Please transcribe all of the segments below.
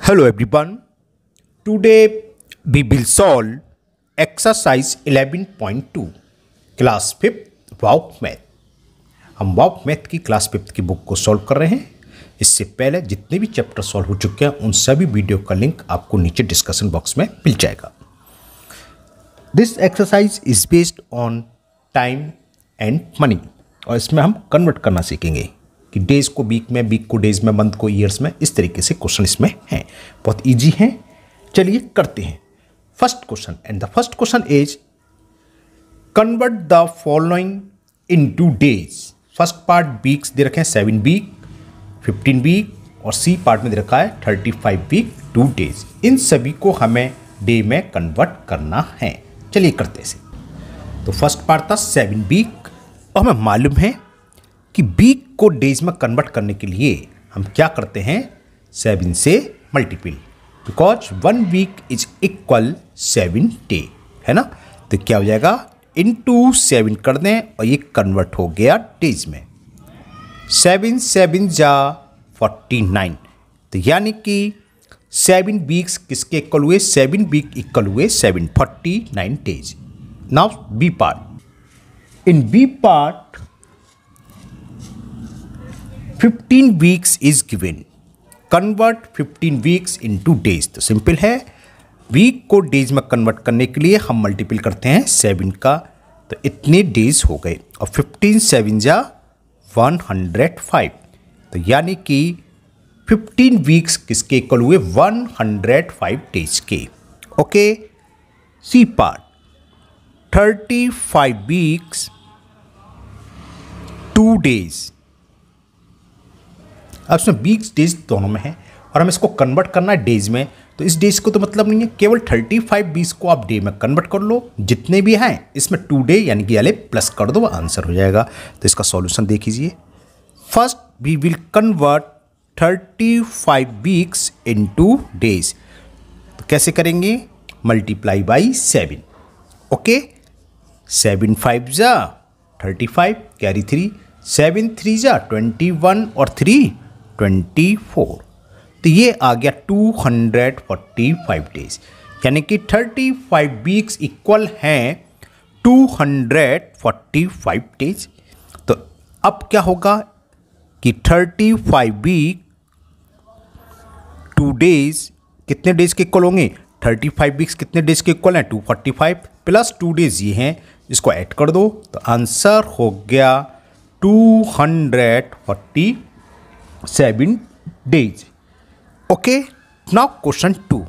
Hello everyone. Today we will solve exercise 11.2 class 5 वाउक math. हम वाउक मैथ की क्लास 5 की बुक को सॉल्व कर रहे हैं। इससे पहले जितने भी चैप्टर सॉल्व हो चुके हैं उन सभी वीडियो का लिंक आपको नीचे डिस्कशन बॉक्स में मिल जाएगा। This exercise is based on time and money और इसमें हम कन्वर्ट करना सीखेंगे कि डेज को वीक में, वीक को डेज में, मंथ को ईयर्स में। इस तरीके से क्वेश्चन इसमें हैं, बहुत इजी हैं। चलिए करते हैं first question. And the first question is convert the following into days. First part weeks दे रखे हैं 7 वीक, 15 वीक और सी पार्ट में दे रखा है 35 वीक 2 डेज। इन सभी को हमें डे में कन्वर्ट करना है। चलिए करते हैं। तो फर्स्ट पार्ट था 7 वीक और हमें मालूम है कि वीक को डेज में कन्वर्ट करने के लिए हम क्या करते हैं, 7 से multiple, because 1 week is equal 7 day, है ना। तो क्या हो जाएगा, इनटू 7 कर दें और ये कन्वर्ट हो गया डेज में। 7 7 जा 49। तो यानी कि 7 वीक्स किसके इक्वल हुए, 7 वीक इक्वल हुए 7, 49 days. Now B part. In B part 15 weeks is given. Convert 15 weeks into days. तो सिंपल है, वीक को डेज में कन्वर्ट करने के लिए हम मल्टीपल करते हैं 7 का, तो इतने डेज हो गए। और 15 7 जा 105। तो यानी कि 15 वीक्स किसके इक्वल हुए, 105 डेज के। Okay. C part 35 weeks 2 days. अब इसमें वीक्स डेज दोनों में है और हमें इसको कन्वर्ट करना है डेज में। तो इस डेज को तो मतलब नहीं है, केवल 35 वीक्स को आप डे में कन्वर्ट कर लो। जितने भी हैं इसमें 2 डे यानी कि वाले प्लस कर दो, आंसर हो जाएगा। तो इसका सॉल्यूशन देख लीजिए। First we will convert 35 weeks into days. तो कैसे करेंगे, मल्टीप्लाई बाई 7। ओके। 7 5 जा 35, कैरी 3, 7 3 जा 21 और 3 24। तो ये आ गया 245 डेज, यानी कि 35 वीक्स इक्वल हैं 245 डेज। तो अब क्या होगा कि 35 वीक 2 डेज कितने डेज के इक्वल होंगे, 35 वीक्स कितने डेज के इक्वल हैं, 245 प्लस 2 डेज ये हैं, इसको ऐड कर दो तो आंसर हो गया 247 days. Okay, now question 2.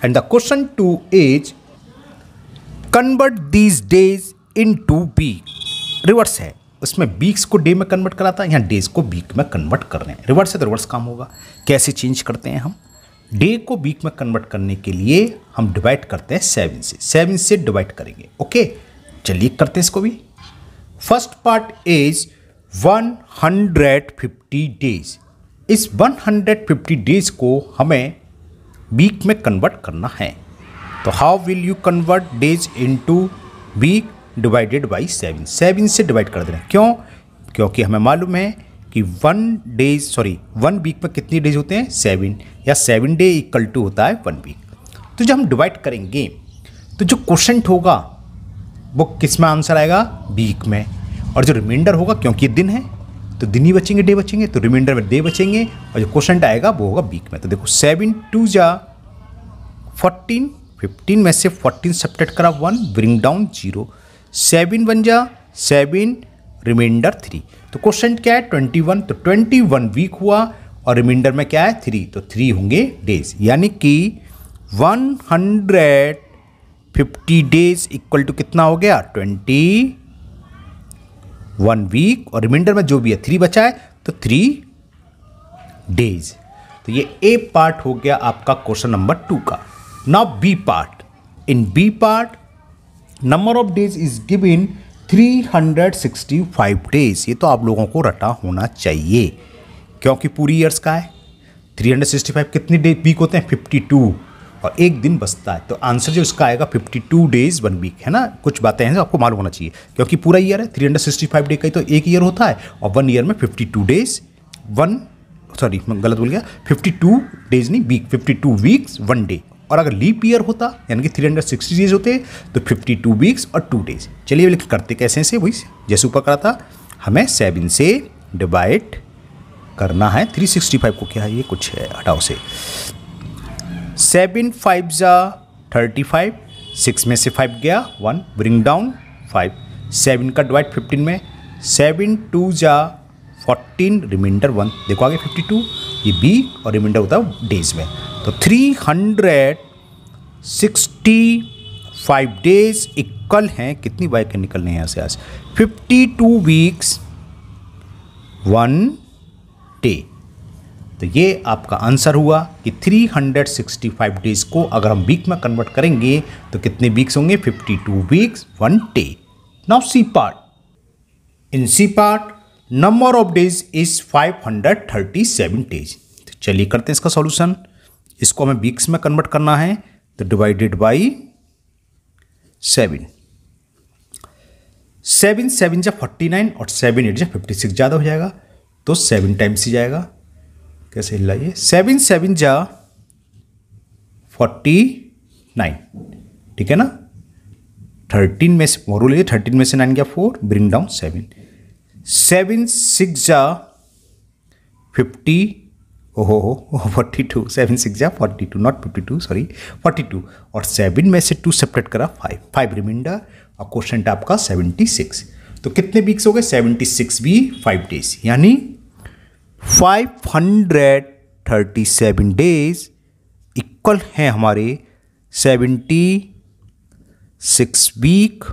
And the question 2 is convert these days into week. Reverse है, उसमें वीक्स को डे में कन्वर्ट करा था, यहाँ डेज को वीक में कन्वर्ट कर रहे हैं। रिवर्स है तो रिवर्स काम होगा। कैसे चेंज करते हैं हम, डे को वीक में कन्वर्ट करने के लिए हम डिवाइड करते हैं 7 से। 7 से डिवाइड करेंगे। ओके, चलिए करते हैं इसको भी। First part is 150 days. इस 150 डेज को हमें वीक में कन्वर्ट करना है। तो how will you convert days into week, divided by 7। 7 से डिवाइड कर देना। क्यों, क्योंकि हमें मालूम है कि 1 वीक में कितनी डेज होते हैं, 7, या 7 डे इक्वल टू होता है 1 वीक। तो जब हम डिवाइड करेंगे तो जो क्वोशेंट होगा वो किस में आंसर आएगा, वीक में। और जो रिमाइंडर होगा, क्योंकि दिन है तो दिन ही बचेंगे, डे बचेंगे, तो रिमाइंडर में डे बचेंगे और जो क्वोशेंट आएगा वो होगा वीक में। तो देखो 7 2 जा 14, 15 में से 14 सब्ट्रैक्ट करा 1, ब्रिंग डाउन 0, 7 1 जा 7, रिमाइंडर 3। तो क्वोशेंट क्या है, 21। तो 21 वीक हुआ और रिमाइंडर में क्या है 3, तो 3 होंगे डेज। यानी कि 150 डेज इक्वल टू कितना हो गया, 21 वीक, और रिमाइंडर में जो भी है 3 बचा है तो 3 डेज। तो ये ए पार्ट हो गया आपका क्वेश्चन नंबर 2 का। Now B part. In B part number of days is given 365 days. ये तो आप लोगों को रटा होना चाहिए क्योंकि पूरी ईयर्स का है। 365 कितने डे वीक होते हैं, 52, और एक दिन बचता है। तो आंसर जो इसका आएगा 52 डेज 1 वीक, है ना। कुछ बातें हैं जो आपको मालूम होना चाहिए क्योंकि पूरा ईयर है, 365 डे का ही तो एक ईयर होता है और 1 ईयर में 52 डेज 1 सॉरी मैं गलत बोल गया, 52 डेज नहीं वीक, 52 वीक्स 1 डे। और अगर लीप ईयर होता यानी कि 360 डेज होते तो 52 वीक्स और 2 डेज। चलिए लिख करते कैसे से, वही जैसे ऊपर करा था, हमें 7 से डिवाइड करना है 365 को। क्या है ये, कुछ है हटाओ से, 7 5 जा 35, 6 में से 5 गया 1, ब्रिंग डाउन 5, 7 का डिवाइड 15 में, 7 2 जा 14, रिमाइंडर 1, देखो आगे 52, ये वीक और रिमाइंडर होता है डेज में। तो 365 डेज इक्वल हैं, कितनी बाइक के निकलने हैं यहाँ से आज, 52 वीक्स 1 डे। तो ये आपका आंसर हुआ कि 365 डेज को अगर हम वीक में कन्वर्ट करेंगे तो कितने वीक्स होंगे, 52 weeks 1 day. Now C part, in C part number of days is 537 days. तो चलिए करते हैं इसका सॉल्यूशन। इसको हमें वीक्स में कन्वर्ट करना है तो डिवाइडेड बाई 7, 7 7 जा 49 और 7 8 जा 56, ज़्यादा हो जाएगा तो 7 टाइम्स ही जाएगा। कैसे हिलाइए, 7 7 जा 49, ठीक है ना। 13 में से मोरू लीजिए, 13 में से 9 गया 4, ब्रिंग डाउन 7, 7 6 जा 50, ओहो 42, 7 6 जा 42, नॉट 52 सॉरी 42, और 7 में से 2 सेपरेट करा 5 रिमाइंडर, और क्वेश्चन आपका 76। तो कितने वीक्स हो गए, 76 भी 5 डेज, यानी 537 डेज इक्वल हैं हमारे 76 वीक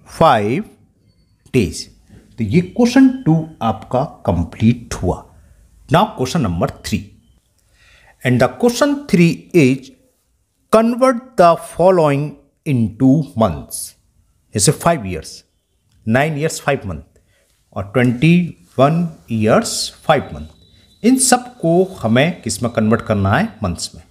5 डेज। तो ये क्वेश्चन 2 आपका कंप्लीट हुआ। Now question number 3, and the question 3 is convert the following into months. जैसे 5 ईयर्स, 9 ईयर्स 5 मंथ और 21 ईयर्स 5 मंथ, इन सब को हमें किस में कन्वर्ट करना है, मंथ्स में।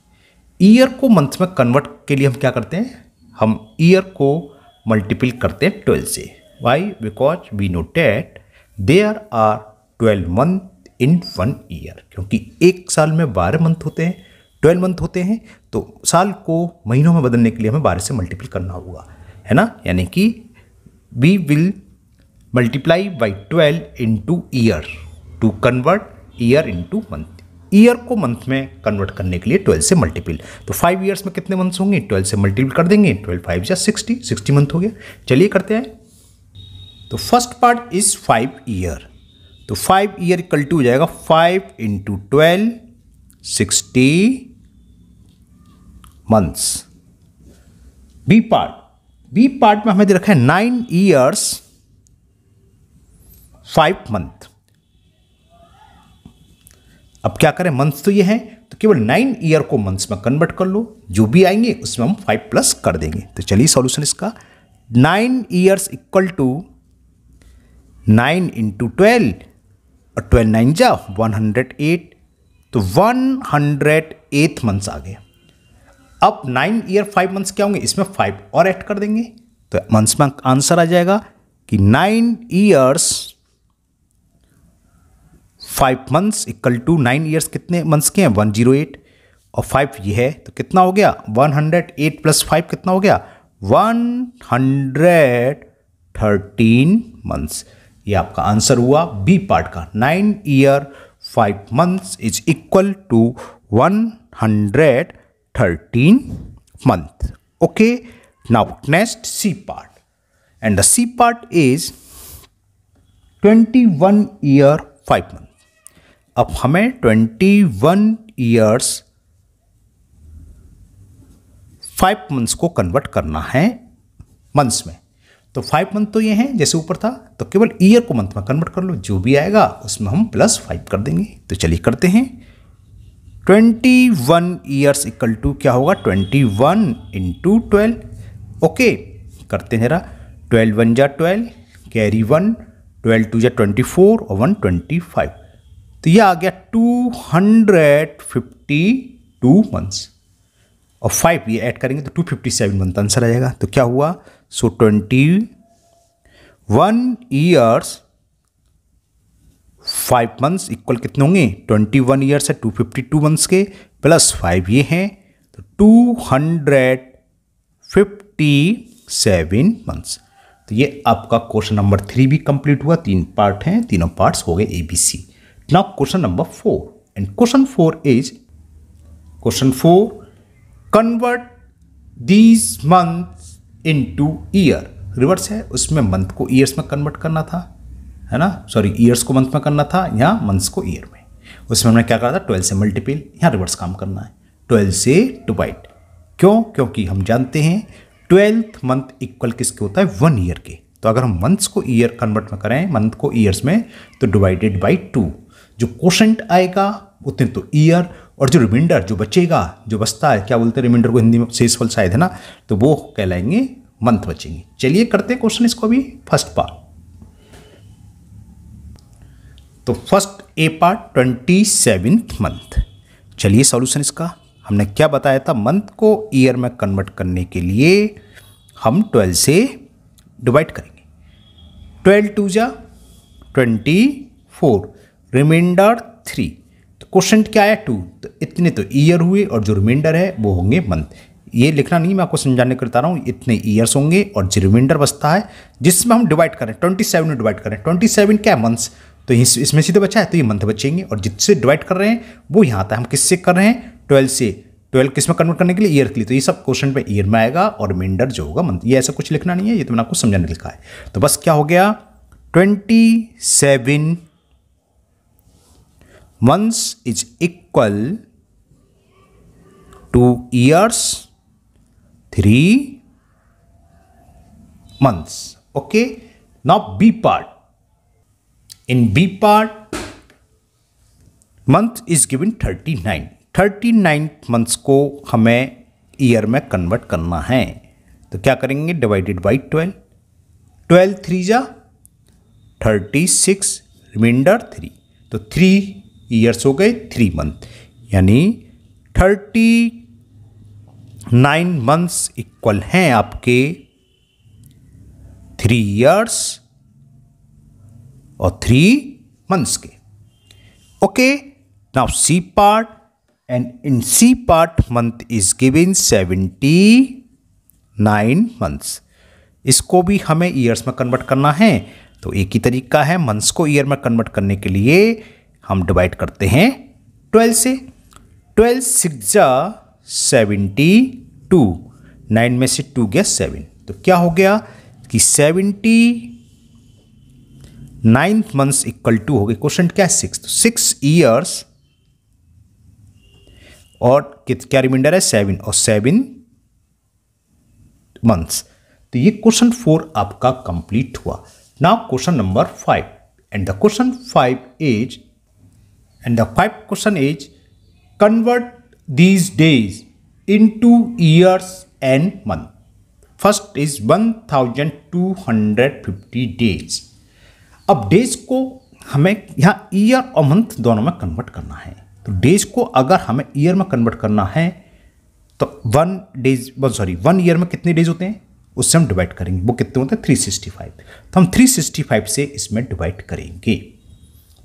ईयर को मंथ में कन्वर्ट के लिए हम क्या करते हैं, हम ईयर को मल्टीपल करते हैं 12 से। Why, because we know that there are 12 month in 1 year, क्योंकि एक साल में 12 मंथ होते हैं, 12 मंथ होते हैं, तो साल को महीनों में बदलने के लिए हमें 12 से मल्टीपल करना होगा, है ना। यानी कि we will multiply by 12 into year to convert year into month. Year को मंथ में कन्वर्ट करने के लिए 12 से मल्टीपल। तो 5 ईयर्स में कितने मंथ्स होंगे, 12 से मल्टीपल कर देंगे, 12 5 या 60 मंथ हो गया। चलिए करते हैं। तो फर्स्ट पार्ट इज 5 ईयर, तो 5 ईयर इक्वल टू हो जाएगा 5 into 12 60 months. B part, B part में हमें दे रखा है 9 ईयर्स 5 मंथ। अब क्या करें, मंथ्स तो ये हैं, तो केवल 9 ईयर को मंथ्स में कन्वर्ट कर लो, जो भी आएंगे उसमें हम 5 प्लस कर देंगे। तो चलिए सॉल्यूशन इसका, 9 ईयर्स इक्वल टू 9 इंटू 12 और 12 9 जा 108, तो 108 मंथ्स आ गए। अब 9 ईयर 5 मंथ्स क्या होंगे, इसमें 5 और ऐड कर देंगे तो मंथ्स में आंसर आ जाएगा कि 9 years 5 months equal to 9 years कितने मंथ्स के हैं, 108, और 5 ये है तो कितना हो गया, 108 प्लस 5 कितना हो गया, 113 मंथ्स। ये आपका आंसर हुआ बी पार्ट का, 9 year 5 months is equal to 113 month. Okay, now next C part, and the C part is 21 year 5 month. अब हमें 21 ईयर्स 5 मंथ्स को कन्वर्ट करना है मंथ्स में। तो 5 मंथ तो ये हैं जैसे ऊपर था, तो केवल ईयर को मंथ में कन्वर्ट कर लो, जो भी आएगा उसमें हम प्लस 5 कर देंगे। तो चलिए करते हैं। 21 ईयर्स इक्वल टू क्या होगा, 21 इंटू 12। ओके, करते हैं जरा, 12 1 जा 12, कैरी 1, 12 2 जा 24 और 1 25, तो यह आ गया 252 मंथ्स, और 5 ये ऐड करेंगे तो 257 मंथ आंसर आ जाएगा। तो क्या हुआ, सो 21 ईयर्स 5 मंथ्स इक्वल कितने होंगे 21 ईयर्स है 252 मंथ्स के प्लस 5 ये हैं तो 257 मंथ्स। तो ये आपका क्वेश्चन नंबर 3 भी कंप्लीट हुआ। 3 पार्ट हैं, तीनों पार्ट्स हो गए ABC। Now question number 4 and question 4 is question 4 convert these months into year. Reverse है, उसमें मंथ को ईयर्स में कन्वर्ट करना था, है ना, सॉरी ईयर्स को मंथ में करना था, यहाँ मंथ्स को ईयर में। उसमें हमने क्या करा था 12 से मल्टीपल, यहाँ रिवर्स काम करना है 12 से डिवाइड। क्यों? क्योंकि हम जानते हैं 12th मंथ इक्वल किसके होता है 1 ईयर के। तो अगर हम मंथ्स को ईयर कन्वर्ट में करें, मंथ को ईयर्स में, तो डिवाइडेड बाई 2, जो क्वोशंट आएगा उतने तो ईयर, और जो रिमाइंडर जो बचेगा, जो बचता है, क्या बोलते हैं रिमाइंडर को हिंदी में, शेषफल शायद, है ना, तो वो कहलाएंगे मंथ बचेंगे। चलिए करते हैं क्वेश्चन इसको भी फर्स्ट पार्ट। तो first A part 27th month. चलिए सॉल्यूशन इसका, हमने क्या बताया था, मंथ को ईयर में कन्वर्ट करने के लिए हम 12 से डिवाइड करेंगे। 12 2 जा 24, रिमाइंडर 3, तो क्वेश्चन क्या है 2, तो इतने तो ईयर हुए और जो रिमाइंडर है वो होंगे मंथ। ये लिखना नहीं, मैं आपको समझाने के लिए बता रहा हूँ, इतने ईयर्स होंगे और जो रिमाइंडर बचता है जिसमें हम डिवाइड करें 27 में डिवाइड करें, 27 क्या है मंथ्स, तो इसमें सीधे बचा है तो ये मंथ बचेंगे, और जिससे डिवाइड कर रहे हैं वो यहाँ आता है। हम किससे कर रहे हैं 12 से, 12 किस में कन्वर्ट करने के लिए ईयर के लिए, तो ये सब क्वेश्चन पे ईयर में आएगा और रिमाइंडर जो होगा मंथ। ये ऐसा कुछ लिखना नहीं है, ये तो मैंने आपको समझाने लिखा है। तो बस क्या हो गया 27 months is equal to years 3 months. Okay, now B part. In B part, month is given 39. 39 months को हमें ईयर में कन्वर्ट करना है, तो क्या करेंगे डिवाइडेड बाई 12, 12 3 जा 36, रिमाइंडर 3, तो 3 ईयर्स हो गए 3 मंथ, यानी 39 मंथ्स इक्वल हैं आपके 3 ईयर्स और 3 मंथ्स के। Okay, now C part, and in C part month is given 79 months. इसको भी हमें ईयर्स में कन्वर्ट करना है, तो एक ही तरीका है, मंथ्स को ईयर में कन्वर्ट करने के लिए हम डिवाइड करते हैं 12 से। 12 6 जा 72, 9 में से 2 गया 7, तो क्या हो गया कि 79 मंथ्स इक्वल टू हो गए, क्वेश्चन क्या है 6, तो 6 ईयर्स और क्या रिमाइंडर है 7 और 7 मंथ्स। तो ये क्वेश्चन 4 आपका कंप्लीट हुआ। Now question number 5, and the question 5 question is convert these days into years and month. First is 1250 days. अब डेज को हमें यहाँ ईयर और मंथ दोनों में कन्वर्ट करना है, तो डेज को अगर हमें ईयर में कन्वर्ट करना है तो 1 ईयर में कितने डेज होते हैं उससे हम डिवाइड करेंगे, वो कितने होते हैं 365, तो हम 365 से इसमें डिवाइड करेंगे।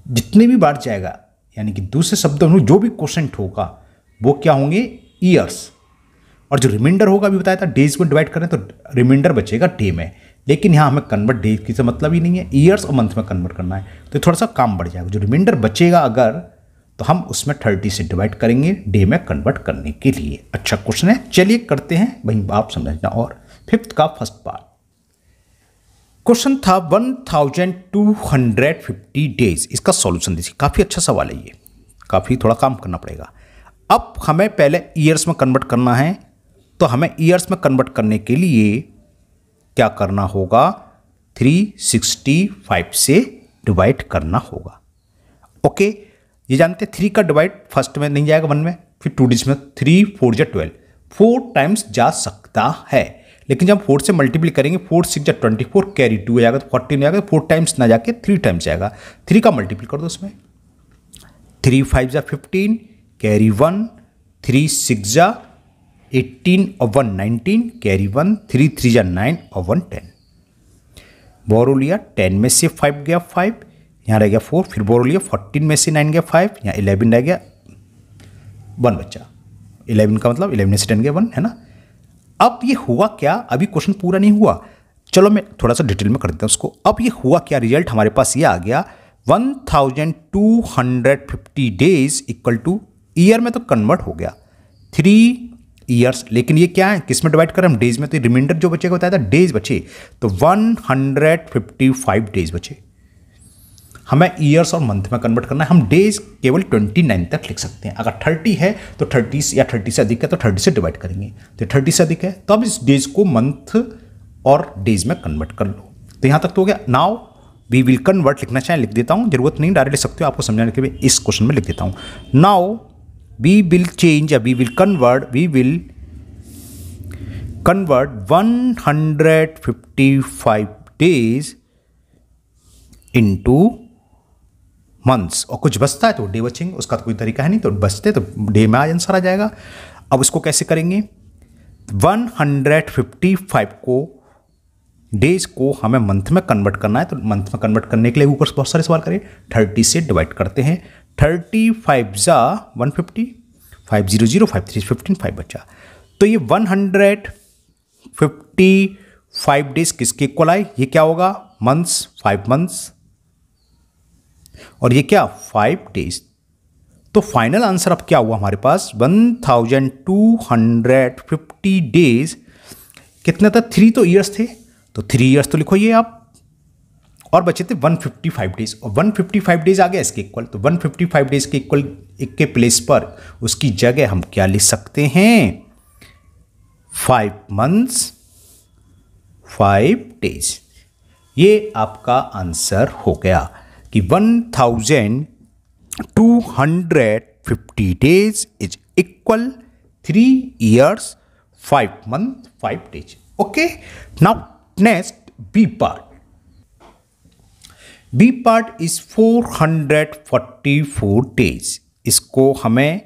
जितने भी बार जाएगा, यानी कि दूसरे शब्दों में जो भी क्वेश्चन होगा वो क्या होंगे ईयर्स, और जो रिमाइंडर होगा अभी बताया था डेज में डिवाइड करें तो रिमाइंडर बचेगा डे में, लेकिन यहाँ हमें कन्वर्ट डे की तो मतलब ही नहीं है, ईयर्स और मंथ में कन्वर्ट करना है, तो थोड़ा सा काम बढ़ जाएगा। जो रिमाइंडर बचेगा अगर, तो हम उसमें 30 से डिवाइड करेंगे डे में कन्वर्ट करने के लिए। अच्छा क्वेश्चन है, चलिए करते हैं वहीं आप समझना। और 5th का फर्स्ट पार्ट क्वेश्चन था 1250 डेज। इसका सॉल्यूशन देखिए, काफ़ी अच्छा सवाल है ये, काफ़ी थोड़ा काम करना पड़ेगा। अब हमें पहले ईयर्स में कन्वर्ट करना है, तो हमें ईयर्स में कन्वर्ट करने के लिए क्या करना होगा 365 से डिवाइड करना होगा। ओके, ये जानते हैं 3 का डिवाइड फर्स्ट में नहीं जाएगा 1 में, फिर 2 डिजिट में 3 4 जा 12, 4 टाइम्स जा सकता है, लेकिन जब 4 से मल्टीप्लाई करेंगे 4 6 जा 24, कैरी 2 जाएगा तो 14 जाएगा, 4 टाइम्स ना जाके 3 टाइम्स जाएगा। 3 का मल्टीप्लाई कर दो उसमें, 3 5 जा 15, कैरी 1, 3 6 जा 18 और 1 19, कैरी 1, 3 3 जा 9 और 1 10। बोरो लिया, 10 में से 5 गया 5, यहाँ रह गया 4, फिर बोर लिया 14 में से 9 गया 5, यहाँ 11 रह गया 1 बच्चा। 11 का मतलब 11 में से 10 गया 1, है ना। अब ये हुआ क्या, अभी क्वेश्चन पूरा नहीं हुआ, चलो मैं थोड़ा सा डिटेल में कर देता हूँ उसको। अब ये हुआ क्या, रिजल्ट हमारे पास ये आ गया 1250 डेज इक्वल टू ईयर में तो कन्वर्ट हो गया 3 ईयर्स, लेकिन ये क्या है, किस में डिवाइड करें हम, डेज में, तो रिमाइंडर जो बचेगा बताया था डेज बचे, तो 155 डेज बचे। हमें ईयर्स और मंथ में कन्वर्ट करना है, हम डेज केवल 29 तक लिख सकते हैं। अगर 30 है तो 30 या 30 से अधिक है तो 30 से डिवाइड करेंगे, तो 30 से अधिक है तो अब इस डेज को मंथ और डेज में कन्वर्ट कर लो। तो यहाँ तक तो हो गया। नाउ वी विल कन्वर्ट, लिखना चाहे लिख देता हूँ, जरूरत नहीं डायरेक्ट लिख सकते हो, आपको समझाने के लिए इस क्वेश्चन में लिख देता हूँ। Now we will change, we will convert 155 days into months, और कुछ बचता है तो डे बचेंगे, उसका तो कोई तरीका है नहीं, तो बचते तो डे में आंसर आ जाएगा। अब उसको कैसे करेंगे, 155 को डेज को हमें मंथ में कन्वर्ट करना है, तो मंथ में कन्वर्ट करने के लिए ऊपर बहुत सारे सवाल करें, 30 से डिवाइड करते हैं, 35 जा 150, 500 53 15 5 बचा। तो ये 155 डेज किसके इक्वल आए, ये क्या होगा, मंथ्स, 5 मंथ्स, और ये क्या 5 डेज। तो फाइनल आंसर अब क्या हुआ हमारे पास, 1250 डेज, कितने था, 3 तो ईयर्स थे, तो 3 ईयर्स तो लिखो ये आप, और बचे थे 155 डेज, और 155 डेज आ गया इसके इक्वल, तो 155 डेज के इक्वल के प्लेस पर उसकी जगह हम क्या लिख सकते हैं, 5 मंथ्स 5 डेज। ये आपका आंसर हो गया कि 1250 days is equal 3 years 5 month 5 days. Okay, now next B part. B part is 444 days, इसको हमें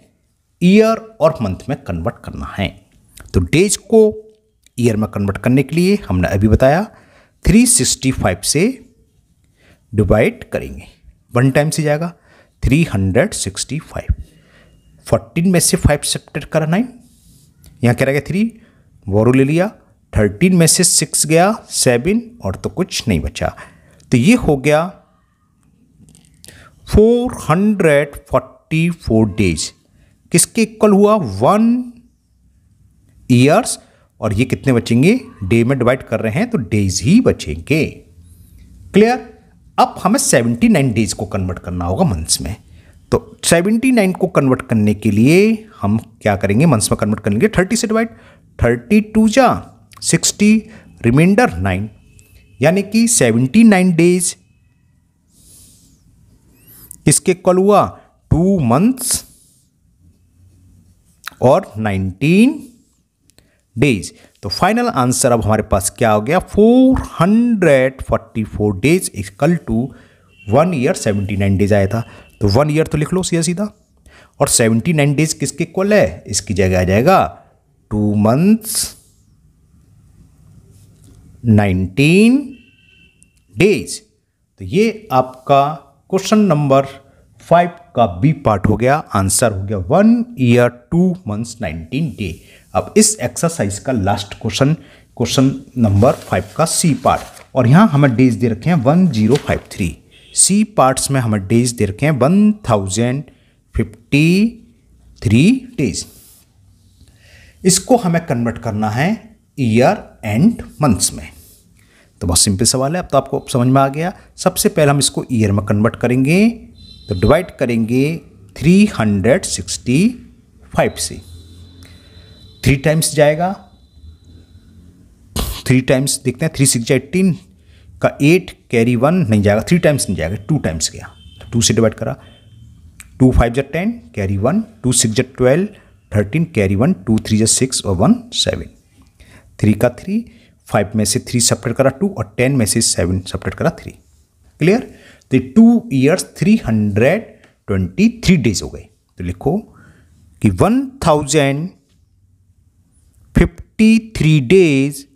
ईयर और मंथ में कन्वर्ट करना है। तो डेज को ईयर में कन्वर्ट करने के लिए हमने अभी बताया 365 से डिवाइड करेंगे, 1 टाइम से जाएगा 365, 14 में से 5 सब्ट्रैक्ट करा 9, यहाँ क्या रहेगा 3, बोरो ले लिया, 13 में से 6 गया 7, और तो कुछ नहीं बचा, तो ये हो गया 444 डेज, किसके इक्वल हुआ, 1 ईयर्स, और ये कितने बचेंगे, डे में डिवाइड कर रहे हैं तो डेज ही बचेंगे। क्लियर। अब हमें 79 डेज को कन्वर्ट करना होगा मंथ्स में, तो 79 को कन्वर्ट करने के लिए हम क्या करेंगे, मंथ्स में कन्वर्ट करेंगे 30 से डिवाइड, 32 जा 60, रिमाइंडर 9, यानी कि 79 डेज किसके इक्वल हुआ, 2 मंथ्स और 19 डेज। तो फाइनल आंसर अब हमारे पास क्या हो गया, 444 days equal to 1 year 79 days आया था, तो 1 ईयर तो लिख लो सीधा सीधा, और 79 डेज किसके इक्वल है, इसकी जगह आ जाएगा 2 मंथ्स 19 डेज। तो ये आपका क्वेश्चन नंबर 5 का बी पार्ट हो गया, आंसर हो गया 1 ईयर 2 मंथ्स 19 डे। अब इस एक्सरसाइज का लास्ट क्वेश्चन नंबर 5 का सी पार्ट, और यहां हमें डेज दे रखे हैं 1053, सी पार्ट्स में हमें डेज दे रखे हैं 1053 डेज। इसको हमें कन्वर्ट करना है ईयर एंड मंथ्स में, तो बहुत सिंपल सवाल है, अब तो आपको समझ में आ गया। सबसे पहले हम इसको ईयर में कन्वर्ट करेंगे, तो डिवाइड करेंगे 365 से, 3 टाइम्स जाएगा, 3 टाइम्स देखते हैं, 3 6 18 का 8 कैरी 1 नहीं जाएगा, 3 टाइम्स नहीं जाएगा, 2 टाइम्स गया, 2 से डिवाइड करा, 2 5 10 कैरी 1, 2 6 12 13 कैरी 1, 2 3 6 और 1 7, 3 का 3, 5 में से 3 सब्ट्रैक्ट करा 2, और 10 में से 7 सब्ट्रैक्ट करा 3। क्लियर। तो 2 ईयर्स 323 डेज हो गए, तो लिखो कि 1053 डेज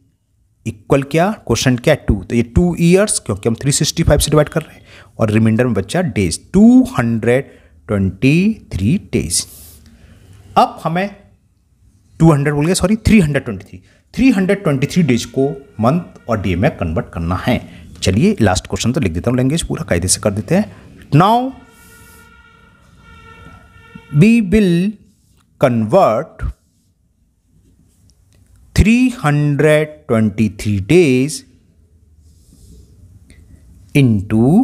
इक्वल क्या, क्वेश्चन क्या 2, तो ये 2 ईयर्स क्योंकि हम 365 से डिवाइड कर रहे हैं और रिमाइंडर में बचा डेज 223 डेज। अब हमें 323 डेज को मंथ और डे में कन्वर्ट करना है। चलिए लास्ट क्वेश्चन तो लिख देता हूं, लैंग्वेज पूरा कायदे से कर देते हैं। Now we will convert 323 days into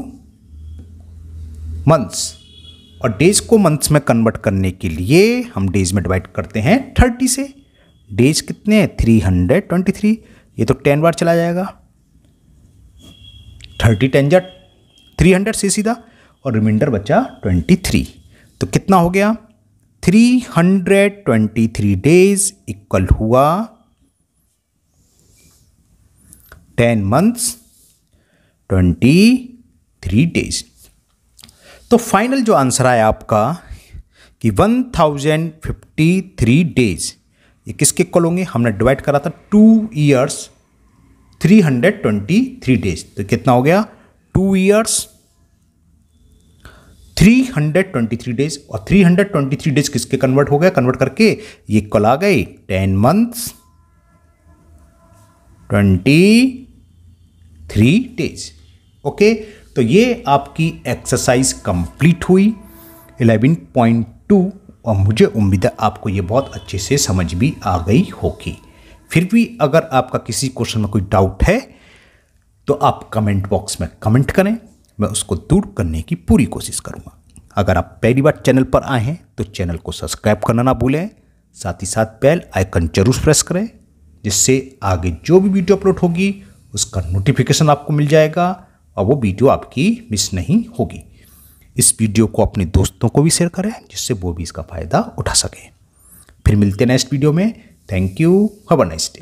months, और डेज को मंथ्स में कन्वर्ट करने के लिए हम डेज में डिवाइड करते हैं 30 से। डेज कितने हैं 323, ये तो 10 बार चला जाएगा, 30 10 जा 300 से सीधा, और रिमाइंडर बचा 23। तो कितना हो गया 323 डेज इक्वल हुआ 10 मंथ्स 23 डेज। तो फाइनल जो आंसर आया आपका कि 1053 डेज, ये किसके इक्वल होंगे, हमने डिवाइड करा था 2 ईयर्स 323 डेज, तो कितना हो गया 2 ईयर्स 323 डेज, और 323 डेज किसके कन्वर्ट हो गया, कन्वर्ट करके ये इक्वल आ गए 10 मंथ्स 23 डेज। ओके, तो ये आपकी एक्सरसाइज कंप्लीट हुई 11.2, और मुझे उम्मीद है आपको ये बहुत अच्छे से समझ भी आ गई होगी। फिर भी अगर आपका किसी क्वेश्चन में कोई डाउट है तो आप कमेंट बॉक्स में कमेंट करें, मैं उसको दूर करने की पूरी कोशिश करूंगा। अगर आप पहली बार चैनल पर आए हैं तो चैनल को सब्सक्राइब करना ना भूलें, साथ ही साथ बेल आइकन जरूर प्रेस करें, जिससे आगे जो भी वीडियो अपलोड होगी उसका नोटिफिकेशन आपको मिल जाएगा और वो वीडियो आपकी मिस नहीं होगी। इस वीडियो को अपने दोस्तों को भी शेयर करें, जिससे वो भी इसका फ़ायदा उठा सकें। फिर मिलते हैं नेक्स्ट वीडियो में। Thank you, have a nice day.